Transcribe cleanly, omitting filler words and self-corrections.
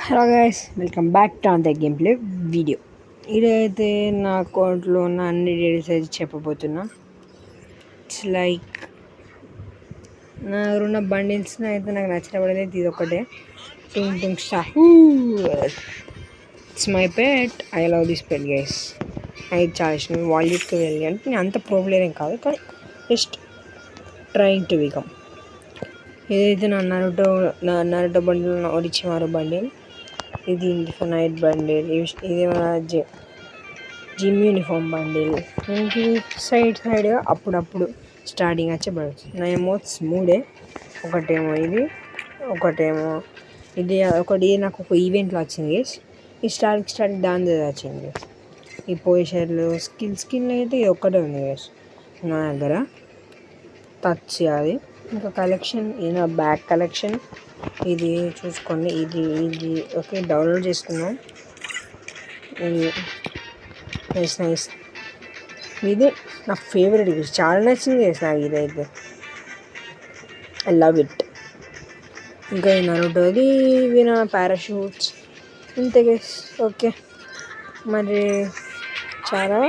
Hello guys, welcome back to the game play video. ఇదైతే నా అకౌంట్లో ఉన్న అన్ని డీటెయిల్స్ అయితే చెప్పబోతున్నా. ఇట్స్ లైక్ నా దగ్గర ఉన్న బండిల్స్ అయితే నాకు నచ్చిన పడేది ఇది ఒకటే. టింగ్ టింగ్ star, it's my pet. I love this pet guys. అది చాలా ఇష్టం. వాల్యూట్కి వెళ్ళి అంటే నేను అంత ప్రోబ్లేమ్ కాదు, కానీ జస్ట్ ట్రైంగ్ టు బికమ్. ఏదైతే నా నరుటో బండిల్, ఒరిచిమారు బండిల్, ఇది ఇన్ఫినైట్ బండిల్, ఇది మన జిమ్ యూనిఫామ్ బండిల్. ఇంక సైడ్గా అప్పుడప్పుడు స్టార్టింగ్ వచ్చే బండిల్స్ నా ఎమోట్స్ మూడే. ఒకటేమో ఇది, ఒకటేమో ఇది. ఒకటి నాకు ఒక ఈవెంట్లో వచ్చింది గేస్. ఈ స్టార్టింగ్ దాని వచ్చింది గేస్. ఈ పొజిషన్లు స్కిన్ అయితే ఇది ఒక్కటే ఉంది గేస్ నా దగ్గర. టచ్ అది ఇంకా కలెక్షన్, ఇది నా బ్యాగ్ కలెక్షన్. ఇది చూసుకోండి, ఇది ఓకే, డౌన్లోడ్ చేసుకున్నాం. నైస్. ఇది నా ఫేవరెట్ గేస్, చాలా నచ్చింది గేస్ నాకు ఇదైతే. I love it. ఇంకా ఈ నరుటోది, ఇవి నా పారాషూట్స్ ఇంతే గేస్. ఓకే మరి చాలా